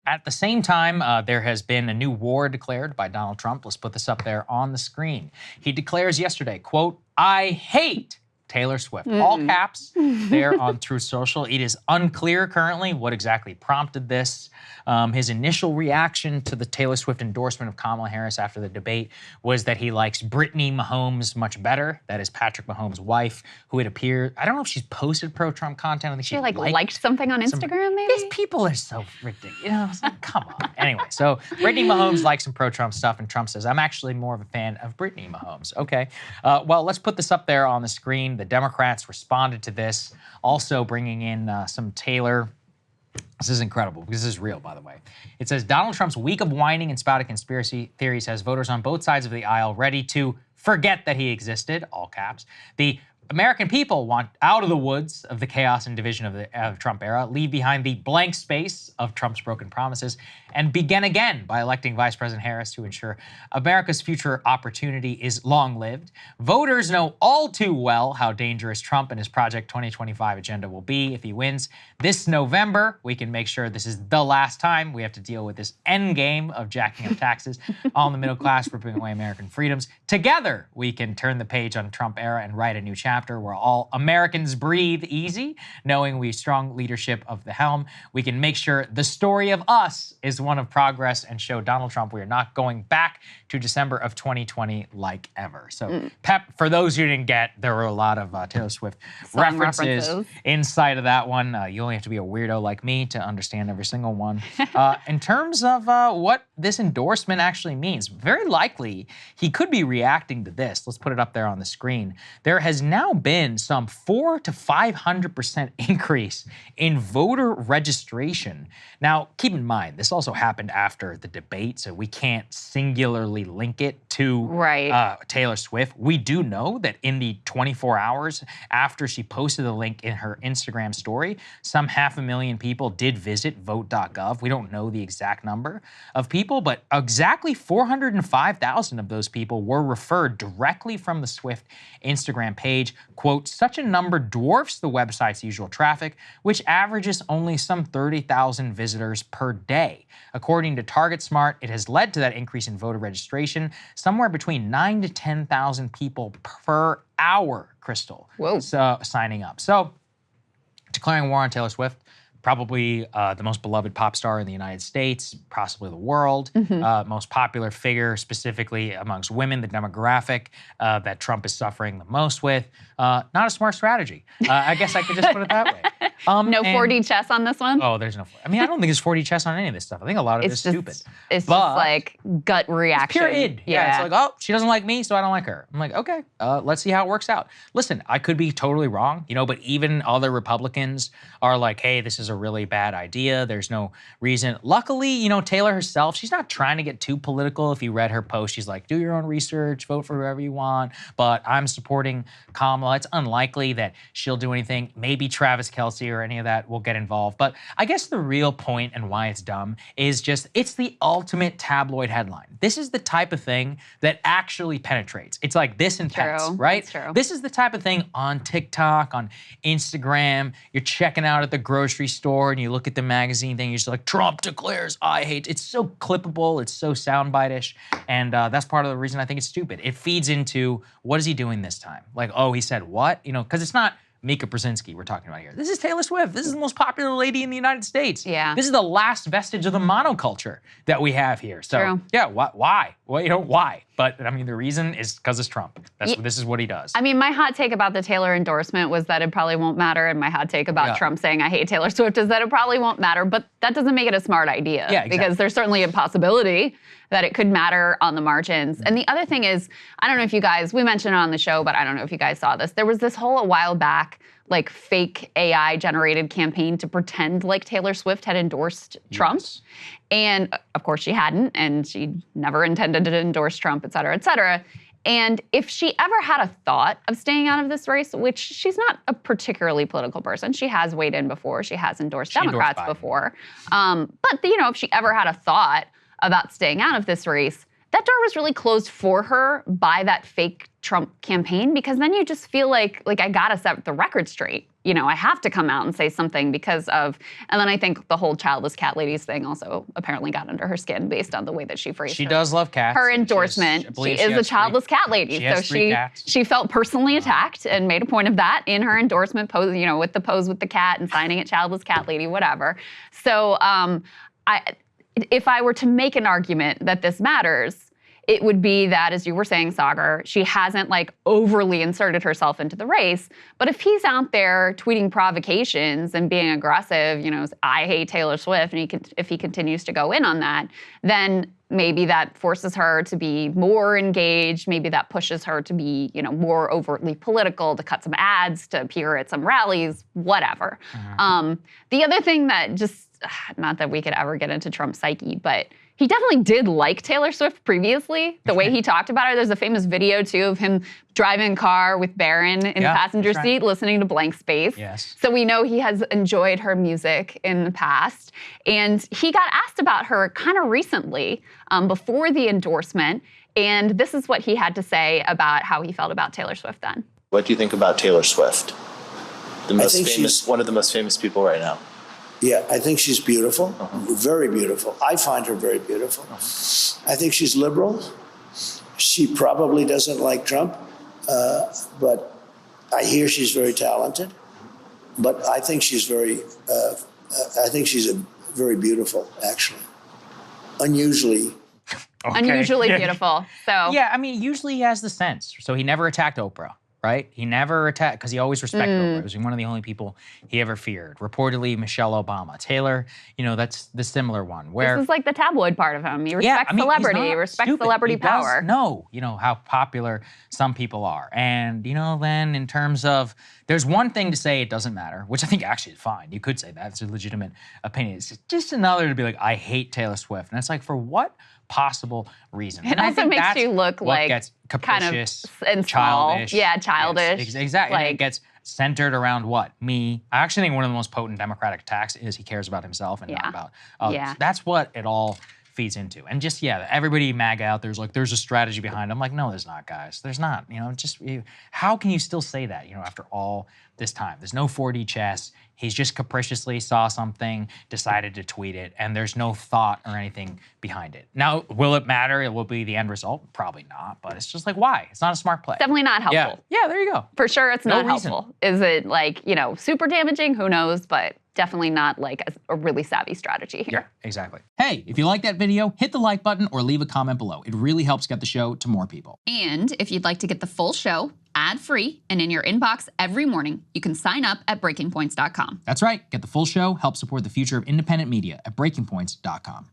At the same time, there has been a new war declared by Donald Trump. Let's put this up there on the screen. He declares yesterday, quote, "I hate Taylor Swift." All caps there on Truth Social. It is unclear currently what exactly prompted this. His initial reaction to the Taylor Swift endorsement of Kamala Harris after the debate was that he likes Brittany Mahomes much better. That is Patrick Mahomes' wife, who had appeared. I don't know if she's posted pro-Trump content. I think she liked something on Instagram, maybe? These people are so ridiculous. You know, come on. Anyway, so Brittany Mahomes likes some pro-Trump stuff, and Trump says, "I'm actually more of a fan of Brittany Mahomes." Okay. Well, let's put this up there on the screen. The Democrats responded to this, also bringing in some Taylor. This is incredible, because this is real, by the way. It says, Donald Trump's week of whining and spouting conspiracy theories has voters on both sides of the aisle ready to forget that he existed, all caps. The American people want out of the woods of the chaos and division of the Trump era, leave behind the blank space of Trump's broken promises, and begin again by electing Vice President Harris to ensure America's future opportunity is long-lived. Voters know all too well how dangerous Trump and his Project 2025 agenda will be if he wins. This November, we can make sure this is the last time we have to deal with this end game of jacking up taxes on the middle class, ripping away American freedoms. Together, we can turn the page on the Trump era and write a new chapter where all Americans breathe easy, knowing we strong leadership of the helm. We can make sure the story of us is one of progress and show Donald Trump we are not going back to December of 2020 like ever. So, Pep, for those who didn't get, there were a lot of Taylor Swift references inside of that one. You only have to be a weirdo like me to understand every single one. In terms of what this endorsement actually means, very likely he could be reacting to this. Let's put it up there on the screen. There has now been some 400% to 500% increase in voter registration. Now, keep in mind, this also happened after the debate, so we can't singularly link it to Taylor Swift. We do know that in the 24 hours after she posted the link in her Instagram story, some 500,000 people did visit vote.gov. We don't know the exact number of people, but exactly 405,000 of those people were referred directly from the Swift Instagram page. Quote, "Such a number dwarfs the website's usual traffic, which averages only some 30,000 visitors per day. According to TargetSmart, it has led to that increase in voter registration, somewhere between 9,000 to 10,000 people per hour, Krystal, signing up." So, declaring war on Taylor Swift, probably the most beloved pop star in the United States, possibly the world, most popular figure specifically amongst women, the demographic that Trump is suffering the most with. Not a smart strategy. I guess I could just put it that way. No 4D chess on this one? Oh, there's no, I mean, I don't think there's 4D chess on any of this stuff. I think a lot of it is stupid. It's just like gut reaction. It's pure id. Yeah, it's like, oh, she doesn't like me, so I don't like her. I'm like, okay, let's see how it works out. Listen, I could be totally wrong, you know, but even other Republicans are like, hey, this is a really bad idea. There's no reason. Luckily, you know, Taylor herself, she's not trying to get too political. If you read her post, she's like, do your own research, vote for whoever you want, but I'm supporting Kamala. It's unlikely that she'll do anything. Maybe Travis Kelce or any of that will get involved. But I guess the real point and why it's dumb is just, it's the ultimate tabloid headline. This is the type of thing that actually penetrates. It's like this intense, right? That's true. This is the type of thing on TikTok, on Instagram, you're checking out at the grocery store and you look at the magazine thing, you're just like, Trump declares I hate. It's so clippable, it's so soundbite-ish, and that's part of the reason I think it's stupid. It feeds into, what is he doing this time? Like, oh, he said what? You know, because it's not Mika Brzezinski we're talking about here. This is Taylor Swift. This is the most popular lady in the United States. Yeah. This is the last vestige of the monoculture that we have here. So, True. Yeah, why? Well, you know, why? But, I mean, the reason is because it's Trump. This is what he does. I mean, my hot take about the Taylor endorsement was that it probably won't matter, and my hot take about Trump saying I hate Taylor Swift is that it probably won't matter, but that doesn't make it a smart idea. Yeah, exactly. Because there's certainly a possibility that it could matter on the margins. And the other thing is, I don't know if you guys, we mentioned it on the show, but I don't know if you guys saw this. There was this whole, a while back, like fake AI generated campaign to pretend like Taylor Swift had endorsed Trump. And of course she hadn't, and she never intended to endorse Trump, et cetera, et cetera. And if she ever had a thought of staying out of this race, which she's not a particularly political person, she has weighed in before, she has endorsed Democrats before. But you know, if she ever had a thought about staying out of this race, that door was really closed for her by that fake Trump campaign, because then you just feel like I gotta set the record straight. you know, I have to come out and say something because of, and then I think the whole childless cat ladies thing also apparently got under her skin based on the way that she phrased She does love cats. her endorsement. She is a childless cat lady. She has three cats. She felt personally attacked and made a point of that in her endorsement pose, you know, with the pose with the cat and signing it childless cat lady, whatever. So if I were to make an argument that this matters, it would be that, as you were saying, Saagar, she hasn't like overly inserted herself into the race. But if he's out there tweeting provocations and being aggressive, you know, I hate Taylor Swift, and if he continues to go in on that, then maybe that forces her to be more engaged. Maybe that pushes her to be, you know, more overtly political, to cut some ads, to appear at some rallies, whatever. The other thing that just, not that we could ever get into Trump's psyche, but he definitely did like Taylor Swift previously, the way he talked about her. There's a famous video, too, of him driving a car with Barron in the passenger seat, listening to Blank Space. Yes. So we know he has enjoyed her music in the past. And he got asked about her kind of recently, before the endorsement. And this is what he had to say about how he felt about Taylor Swift then. What do you think about Taylor Swift? One of the most famous people right now. Yeah, I think she's beautiful, very beautiful. I find her very beautiful. I think she's liberal. She probably doesn't like Trump, but I hear she's very talented. But I think she's very beautiful, actually. Unusually. Okay. Unusually beautiful. So yeah, I mean, usually he has the sense. So he never attacked Oprah. Right? He never attacked, because he always respected Oprah. He was one of the only people he ever feared. Reportedly, Michelle Obama. Taylor, you know, that's the similar one. Where this is like the tabloid part of him. He respects celebrity. He respects celebrity power. No, you know, how popular some people are. And, you know, then in terms of, there's one thing to say it doesn't matter, which I think actually is fine. You could say that. It's a legitimate opinion. It's just another to be like, I hate Taylor Swift. And it's like, for what possible reason? It also makes you look like gets capricious, kind of and small. childish. Yeah, childish. Yes, exactly. Like, and it gets centered around what? Me. I actually think one of the most potent Democratic attacks is he cares about himself and not about others. Yeah. That's what it all feeds into. And just, everybody MAGA out there's like, there's a strategy behind it. I'm like, no, there's not, guys. There's not. You know, how can you still say that, you know, after all this time? There's no 4D chess. He's just capriciously saw something, decided to tweet it, and there's no thought or anything behind it. Now, will it matter? It will be the end result? Probably not, but it's just like, why? It's not a smart play. Definitely not helpful. Yeah, there you go. For sure, it's not helpful. Is it like, you know, super damaging? Who knows? But definitely not like a really savvy strategy here. Yeah, exactly. Hey, if you like that video, hit the like button or leave a comment below. It really helps get the show to more people. And if you'd like to get the full show ad-free and in your inbox every morning, you can sign up at breakingpoints.com. That's right. Get the full show, help support the future of independent media at breakingpoints.com.